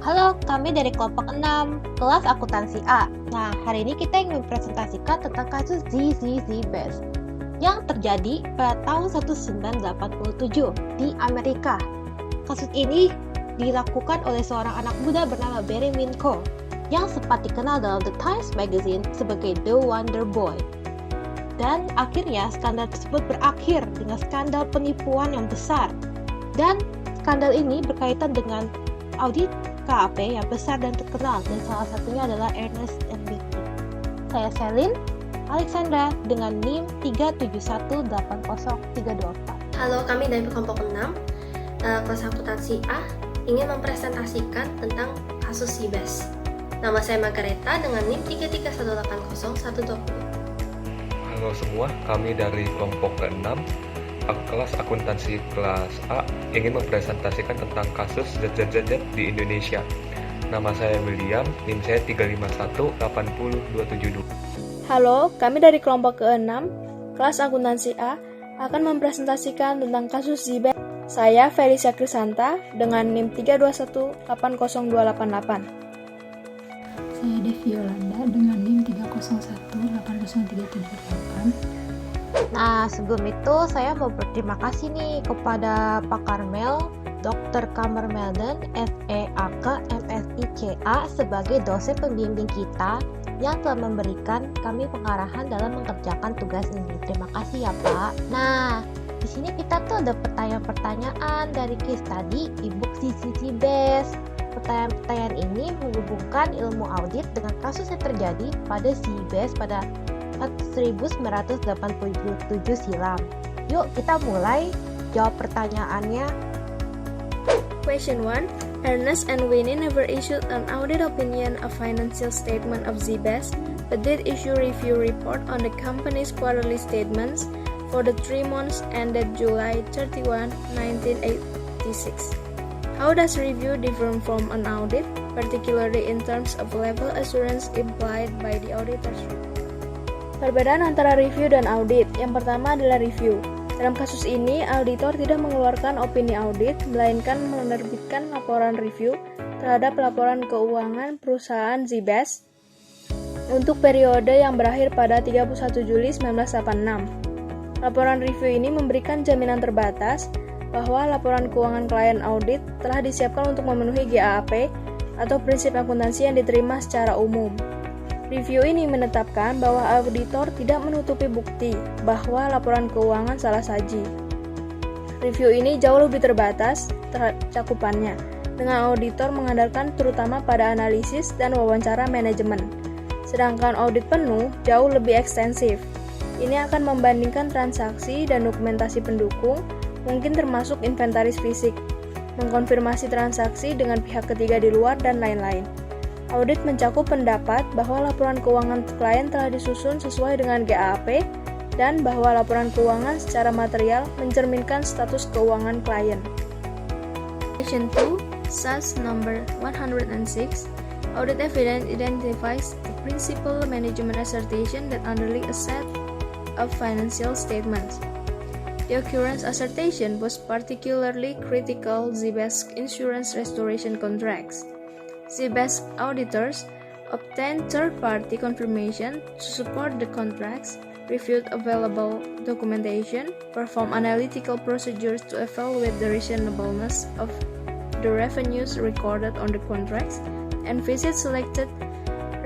Halo, kami dari kelompok 6, kelas akuntansi A. Nah, hari ini kita ingin mempresentasikan tentang kasus ZZZBest yang terjadi pada tahun 1987 di Amerika. Kasus ini dilakukan oleh seorang anak muda bernama Barry Minko yang sempat dikenal dalam The Times Magazine sebagai The Wonder Boy. Dan akhirnya skandal tersebut berakhir dengan skandal penipuan yang besar. Dan skandal ini berkaitan dengan audit KAP yang besar dan terkenal, dan salah satunya adalah Ernst & Whitney. Saya Selin Alexandra dengan NIM 3718034. Halo, kami dari kelompok 6, kelas akuntansi A, ingin mempresentasikan tentang kasus ZBest. Nama saya Margareta dengan NIM 331802120. Halo semua, kami dari kelompok ke-6, kelas akuntansi kelas A, ingin mempresentasikan tentang kasus ZZZZ di Indonesia. Nama saya William, NIM saya 351802272. Halo, kami dari kelompok ke-6, kelas akuntansi A, akan mempresentasikan tentang kasus ZBest. Saya Felicia Krisanta dengan NIM 321802888. Saya Devi Yolanda dengan NIM 301800378. Nah, sebelum itu saya mau berterima kasih nih kepada Pak Karmel, Dr. Kamer Melden, FEAK, MSICA sebagai dosen pembimbing kita yang telah memberikan kami pengarahan dalam mengerjakan tugas ini. Terima kasih ya Pak. Nah, di sini kita tuh ada pertanyaan-pertanyaan dari case tadi di buku ZZZBest. Pertanyaan-pertanyaan ini menghubungkan ilmu audit dengan kasus yang terjadi pada ZBest pada 1987 silam. Yuk kita mulai jawab pertanyaannya. Question 1. Ernst & Whitney never issued an audit opinion of financial statement of ZBest, but did issue review report on the company's quarterly statements for the 3 months ended July 31, 1986. How does review differ from an audit, particularly in terms of level assurance implied by the auditor's report? Perbedaan antara review dan audit. Yang pertama adalah review. Dalam kasus ini, auditor tidak mengeluarkan opini audit, melainkan menerbitkan laporan review terhadap laporan keuangan perusahaan ZBest untuk periode yang berakhir pada 31 Juli 1986. Laporan review ini memberikan jaminan terbatas bahwa laporan keuangan klien audit telah disiapkan untuk memenuhi GAAP atau prinsip akuntansi yang diterima secara umum. Review ini menetapkan bahwa auditor tidak menutupi bukti bahwa laporan keuangan salah saji. Review ini jauh lebih terbatas cakupannya, dengan auditor mengandalkan terutama pada analisis dan wawancara manajemen. Sedangkan audit penuh jauh lebih ekstensif. Ini akan membandingkan transaksi dan dokumentasi pendukung, mungkin termasuk inventaris fisik, mengkonfirmasi transaksi dengan pihak ketiga di luar, dan lain-lain. Audit mencakup pendapat bahwa laporan keuangan klien telah disusun sesuai dengan GAAP dan bahwa laporan keuangan secara material mencerminkan status keuangan klien. Question 2, SAS number 106, audit evidence identifies the principal management assertion that underlie a set of financial statements. The occurrence assertion was particularly critical ZBest insurance restoration contracts. ZBest auditors obtained third-party confirmation to support the contracts, reviewed available documentation, performed analytical procedures to evaluate the reasonableness of the revenues recorded on the contracts, and visit selected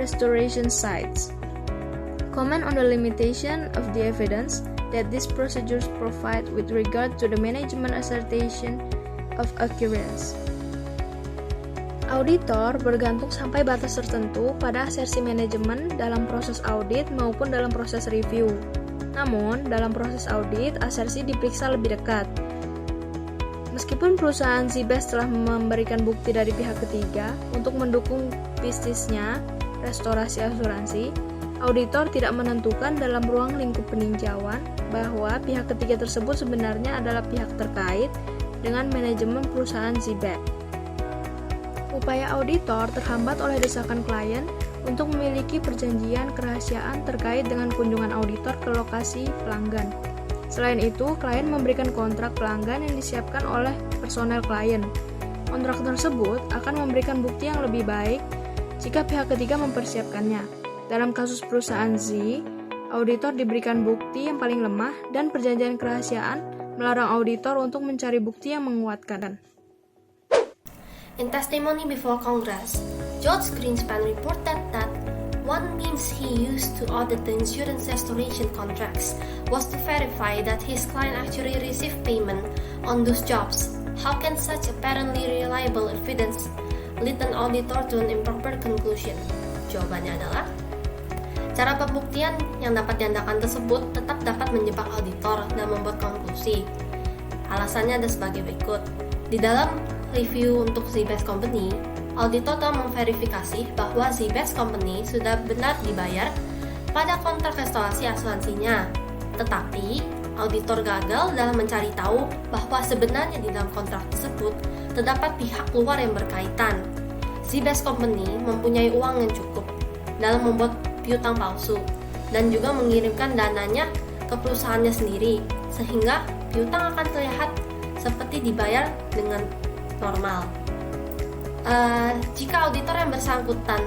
restoration sites. Comment on the limitation of the evidence that these procedures provide with regard to the management assertion of occurrence. Auditor bergantung sampai batas tertentu pada asersi manajemen dalam proses audit maupun dalam proses review. Namun, dalam proses audit, asersi diperiksa lebih dekat. Meskipun perusahaan ZBest telah memberikan bukti dari pihak ketiga untuk mendukung bisnisnya restorasi asuransi, auditor tidak menentukan dalam ruang lingkup peninjauan bahwa pihak ketiga tersebut sebenarnya adalah pihak terkait dengan manajemen perusahaan ZBest. Upaya auditor terhambat oleh desakan klien untuk memiliki perjanjian kerahasiaan terkait dengan kunjungan auditor ke lokasi pelanggan. Selain itu, klien memberikan kontrak pelanggan yang disiapkan oleh personel klien. Kontrak tersebut akan memberikan bukti yang lebih baik jika pihak ketiga mempersiapkannya. Dalam kasus perusahaan Z, auditor diberikan bukti yang paling lemah dan perjanjian kerahasiaan melarang auditor untuk mencari bukti yang menguatkan. In testimony before Congress, George Greenspan reported that one means he used to audit the insurance restoration contracts was to verify that his client actually received payment on those jobs. How can such apparently reliable evidence lead an auditor to an improper conclusion? Jawabannya adalah, cara pembuktian yang dapat diandalkan tersebut tetap dapat menjebak auditor dan membuat konklusi. Alasannya ada sebagai berikut. Di dalam review untuk Z-Best Company, auditor telah memverifikasi bahwa Z-Best Company sudah benar dibayar pada kontrak restorasi asuransinya. Tetapi, auditor gagal dalam mencari tahu bahwa sebenarnya di dalam kontrak tersebut terdapat pihak luar yang berkaitan. Z-Best Company mempunyai uang yang cukup dalam membuat piutang palsu dan juga mengirimkan dananya ke perusahaannya sendiri, sehingga piutang akan terlihat seperti dibayar dengan normal. Jika auditor yang bersangkutan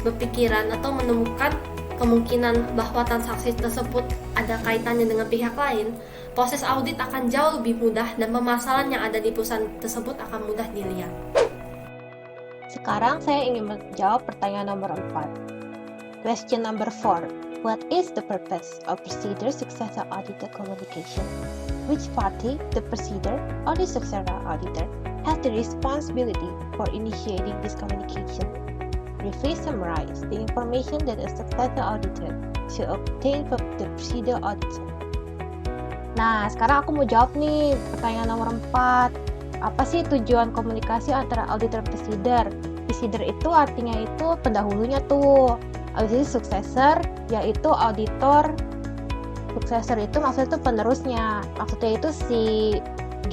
berpikiran atau menemukan kemungkinan bahwa transaksi tersebut ada kaitannya dengan pihak lain, proses audit akan jauh lebih mudah dan permasalahan yang ada di perusahaan tersebut akan mudah dilihat. Sekarang saya ingin menjawab pertanyaan nomor 4. Question number 4. What is the purpose of procedure successor auditor communication? Which party, the procedure or the successor auditor, has the responsibility for initiating this communication? Briefly summarize the information that a successor auditor should obtain from the procedure auditor. Nah, sekarang aku mau jawab nih pertanyaan nomor 4. Apa sih tujuan komunikasi antara auditor dan procedure? Procedure itu artinya itu pendahulunya tuh. Habis itu successor, yaitu auditor. Successor itu maksudnya itu penerusnya. Maksudnya itu si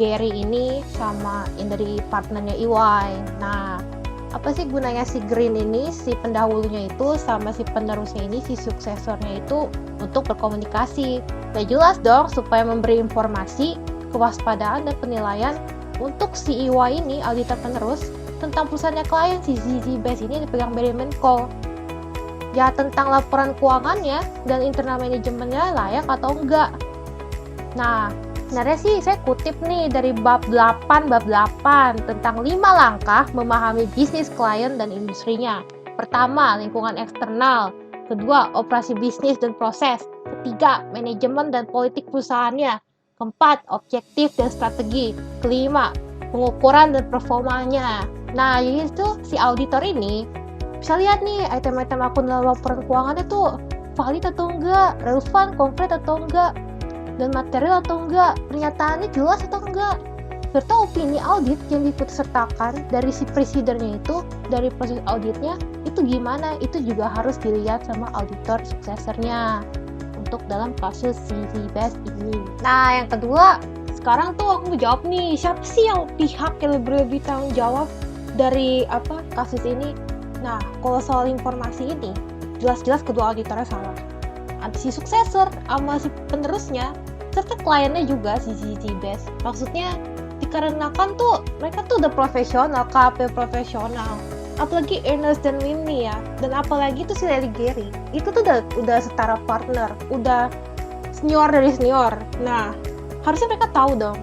Gary ini sama yang dari partnernya EY. Nah, apa sih gunanya si Green ini, si pendahulunya itu sama si penerusnya ini, si suksesornya itu untuk berkomunikasi? Ya jelas dong, supaya memberi informasi, kewaspadaan dan penilaian untuk si EY ini, auditor penerus, tentang perusahaannya klien si Z-Best ini dipegang dari Menko. Ya tentang laporan keuangannya dan internal manajemennya layak atau enggak. Nah, sebenarnya sih saya kutip nih dari bab 8 tentang 5 langkah memahami bisnis klien dan industrinya. Pertama, lingkungan eksternal. Kedua, operasi bisnis dan proses. Ketiga, manajemen dan politik perusahaannya. Keempat, objektif dan strategi. Kelima, pengukuran dan performanya. Nah, jadi itu si auditor ini bisa lihat nih item-item akun dalam laporan keuangannya tuh valid atau enggak, relevan, konkret atau enggak, dan material atau enggak, pernyataannya jelas atau enggak, serta opini audit yang diikutsertakan dari si presidernya itu, dari proses auditnya itu gimana, itu juga harus dilihat sama auditor suksesornya untuk dalam kasus Z-Best ini. Nah, yang kedua, sekarang tuh aku mau jawab nih, siapa sih yang pihak yang lebih tanggung jawab dari kasus ini? Nah, kalau soal informasi ini, jelas-jelas kedua auditornya salah. Si suksesor sama si penerusnya serta kliennya juga si Z-Best. Maksudnya dikarenakan tuh mereka tuh udah profesional, KP profesional. Apalagi Ernest dan Mimi ya, dan apalagi tuh si Larry Gary. Itu tuh udah setara partner, udah senior dari senior. Nah, harusnya mereka tahu dong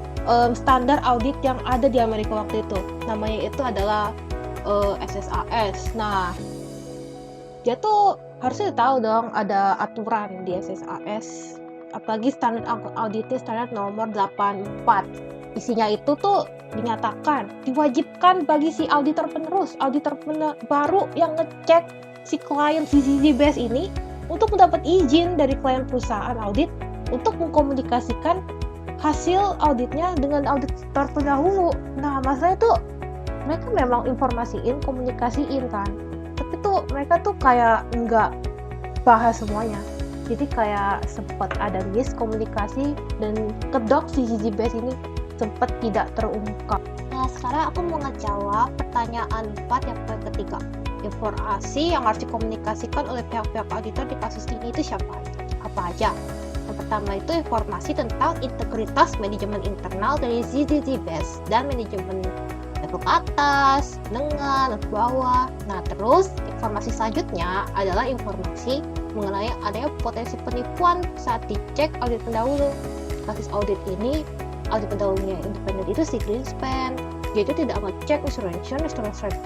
standar audit yang ada di Amerika waktu itu. Namanya itu adalah SSAS. Nah, dia tuh harusnya tahu dong ada aturan di SSAS, apalagi standar auditnya standar nomor 84. Isinya itu tuh dinyatakan diwajibkan bagi si auditor penerus, baru yang ngecek si klien si Z-Best ini untuk mendapat izin dari klien perusahaan audit untuk mengkomunikasikan hasil auditnya dengan auditor pendahulu. Nah, masalahnya tuh mereka memang informasiin, komunikasiin kan, tapi tuh mereka tuh kayak nggak bahas semuanya. Jadi kayak sempat ada miskomunikasi dan kedok si Z-Best ini sempat tidak terungkap. Nah, sekarang aku mau ngejawab pertanyaan 4 yang poin ketiga. Informasi yang harus dikomunikasikan oleh pihak-pihak auditor di kasus ini itu apa aja? Yang pertama itu informasi tentang integritas manajemen internal dari Z-Best dan manajemen ke atas, menengah, dan ke bawah. Nah, terus informasi selanjutnya adalah informasi mengenai adanya potensi penipuan saat dicek audit pendahulu. Kasus audit ini, audit pendahulunya independen itu si Greenspan. Dia itu tidak ngecek restoration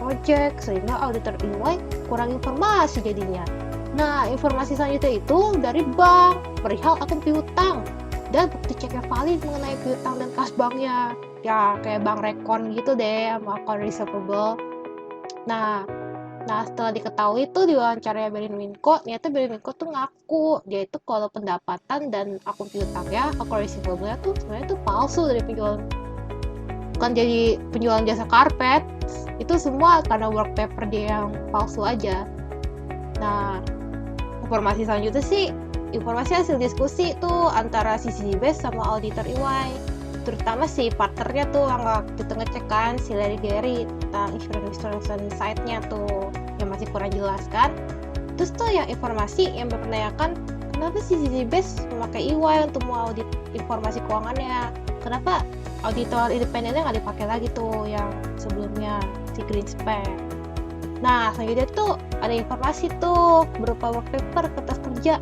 project, sehingga auditor EY kurang informasi jadinya. Nah, informasi selanjutnya itu dari bank, perihal akun piutang, dan bukti ceknya valid mengenai piutang dan kas banknya. Ya, kayak bank rekon gitu deh, sama akun receivable. Nah, setelah diketahui tuh diwawancara Berlin Winko, ternyata Berlin Winko tuh ngaku dia itu kalau pendapatan dan akun piutangnya, akun receivable-nya tuh sebenarnya tuh palsu dari penjualan, bukan jadi penjualan jasa karpet. Itu semua karena work paper dia yang palsu aja. Nah, informasi selanjutnya sih informasi hasil diskusi tuh antara si ZBest sama auditor EY, terutama si partnernya tuh yang waktu itu ngecek kan, si Larry Gary tentang insurance insight-nya tuh yang masih kurang jelas kan. Terus tuh yang informasi yang mempertanyakan kenapa si ZBest memakai EY untuk mengaudit informasi keuangannya, kenapa auditor independennya nggak dipakai lagi tuh yang sebelumnya si Greenspan. Nah, selanjutnya tuh ada informasi tuh berupa work paper kertas kerja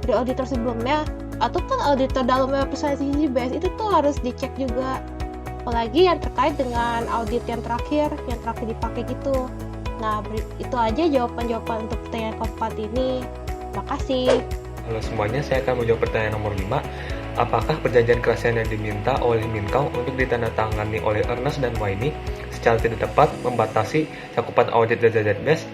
dari auditor sebelumnya, atau kan auditor dalamnya perusahaan ZBest itu tuh harus dicek juga, apalagi yang terkait dengan audit yang terakhir dipakai gitu. Nah, itu aja jawaban-jawaban untuk pertanyaan keempat ini. Makasih. Halo semuanya, saya akan menjawab pertanyaan nomor 5. Apakah perjanjian kerahasiaan yang diminta oleh Minkau untuk ditandatangani oleh Ernst dan Wayne secara tidak tepat membatasi cakupan audit ZBest?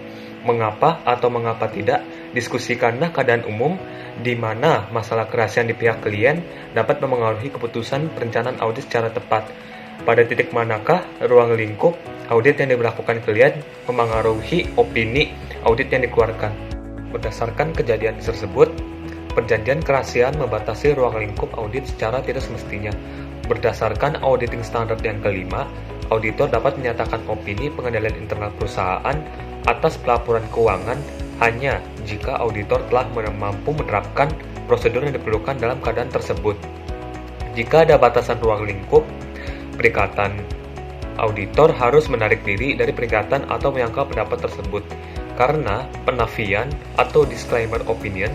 Mengapa atau mengapa tidak? Diskusikanlah keadaan umum di mana masalah kerahasiaan di pihak klien dapat memengaruhi keputusan perencanaan audit secara tepat. Pada titik manakah ruang lingkup audit yang diberlakukan klien memengaruhi opini audit yang dikeluarkan? Berdasarkan kejadian tersebut, perjanjian kerahasiaan membatasi ruang lingkup audit secara tidak semestinya. Berdasarkan auditing standard yang kelima, auditor dapat menyatakan opini pengendalian internal perusahaan atas pelaporan keuangan hanya jika auditor telah mampu menerapkan prosedur yang diperlukan dalam keadaan tersebut. Jika ada batasan ruang lingkup, perikatan auditor harus menarik diri dari perikatan atau menyangkal pendapat tersebut, karena penafian atau disclaimer opinion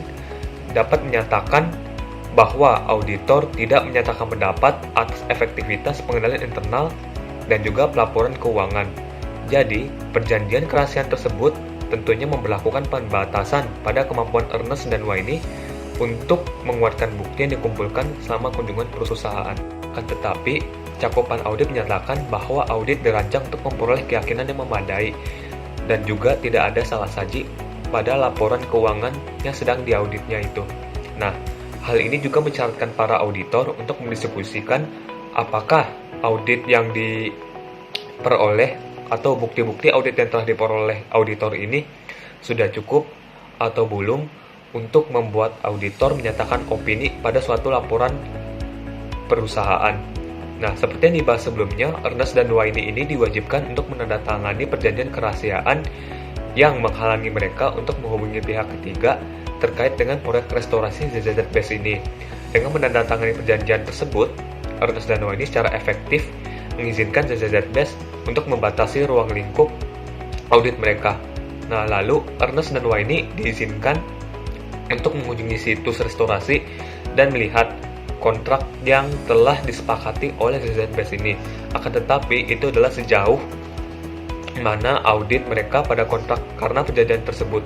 dapat menyatakan bahwa auditor tidak menyatakan pendapat atas efektivitas pengendalian internal dan juga pelaporan keuangan. Jadi, perjanjian kerahasiaan tersebut tentunya memberlakukan pembatasan pada kemampuan Ernst dan Wayne untuk menguatkan bukti yang dikumpulkan selama kunjungan perusahaan. Akan tetapi, cakupan audit menyatakan bahwa audit dirancang untuk memperoleh keyakinan yang memadai dan juga tidak ada salah saji pada laporan keuangan yang sedang diauditnya itu. Nah, hal ini juga mensyaratkan para auditor untuk mendiskusikan apakah audit yang diperoleh atau bukti-bukti audit yang telah diperoleh auditor ini sudah cukup atau belum untuk membuat auditor menyatakan opini pada suatu laporan perusahaan. Nah, seperti yang dibahas sebelumnya, Ernst dan Wayne ini diwajibkan untuk menandatangani perjanjian kerahasiaan yang menghalangi mereka untuk menghubungi pihak ketiga terkait dengan proyek restorasi ZBest ini. Dengan menandatangani perjanjian tersebut, Ernst dan Wayne secara efektif mengizinkan ZBest untuk membatasi ruang lingkup audit mereka. Nah, lalu Ernst dan Wayne diizinkan untuk mengunjungi situs restorasi dan melihat kontrak yang telah disepakati oleh ZBest ini. Akan tetapi, itu adalah sejauh mana audit mereka pada kontrak karena perjanjian tersebut.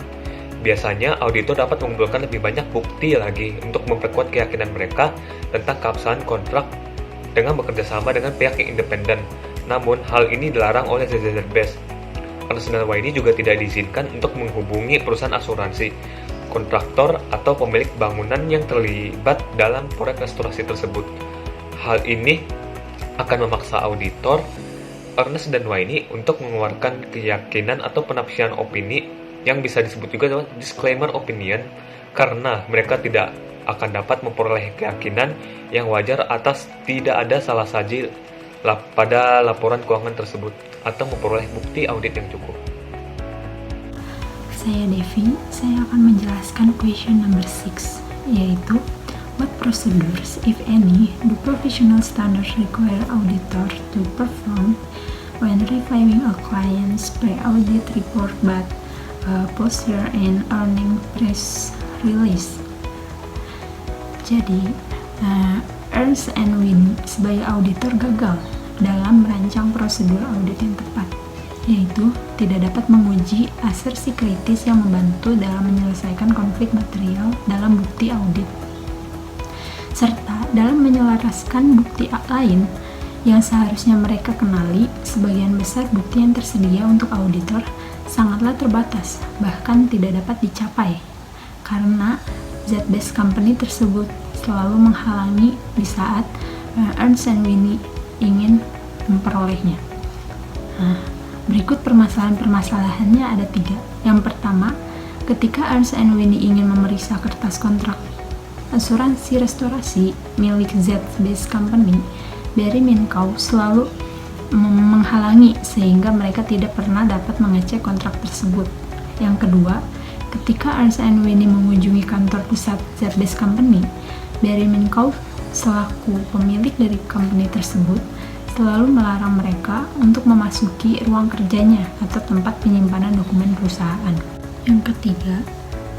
Biasanya, auditor dapat mengumpulkan lebih banyak bukti lagi untuk memperkuat keyakinan mereka tentang keabsahan kontrak dengan bekerja sama dengan pihak yang independen. Namun, hal ini dilarang oleh ZBest. Ernst dan Wayne juga tidak diizinkan untuk menghubungi perusahaan asuransi, kontraktor, atau pemilik bangunan yang terlibat dalam proyek restorasi tersebut. Hal ini akan memaksa auditor Ernst dan Wayne untuk mengeluarkan keyakinan atau penafsiran opini yang bisa disebut juga disclaimer opinion, karena mereka tidak akan dapat memperoleh keyakinan yang wajar atas tidak ada salah saji pada laporan keuangan tersebut atau memperoleh bukti audit yang cukup. Saya Devi, saya akan menjelaskan question number 6, yaitu what procedures, if any, do professional standards require auditor to perform when reviewing a client's pre-audit report but posture and earning press release. Jadi, Ernst & Whinney sebagai auditor gagal dalam merancang prosedur audit yang tepat, yaitu tidak dapat menguji asersi kritis yang membantu dalam menyelesaikan konflik material dalam bukti audit, serta dalam menyelaraskan bukti lain yang seharusnya mereka kenali. Sebagian besar bukti yang tersedia untuk auditor sangatlah terbatas, bahkan tidak dapat dicapai, karena Z-Base Company tersebut selalu menghalangi di saat Ernst & Whinney ingin memperolehnya. Berikut permasalahan-permasalahannya ada 3. Yang pertama, ketika Ernst & Whinney ingin memeriksa kertas kontrak asuransi restorasi milik Z-Base Company, Barry Minkow selalu menghalangi sehingga mereka tidak pernah dapat mengecek kontrak tersebut. Yang kedua, ketika Ernst & Whinney mengunjungi kantor pusat Z-Base Company, Barry Minkow selaku pemilik dari company tersebut selalu melarang mereka untuk memasuki ruang kerjanya atau tempat penyimpanan dokumen perusahaan. Yang ketiga,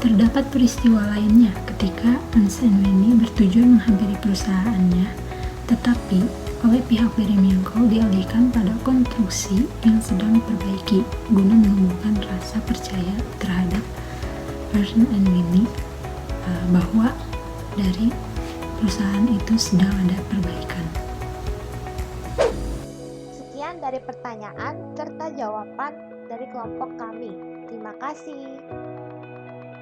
terdapat peristiwa lainnya ketika Ernst & Whinney bertujuan menghampiri perusahaannya, tetapi oleh pihak Barry Minkow dialihkan pada konstruksi yang sedang diperbaiki guna menumbuhkan rasa percaya terhadap Ernst & Whinney bahwa dari perusahaan itu sedang ada perbaikan. Sekian dari pertanyaan serta jawaban dari kelompok kami. Terima kasih.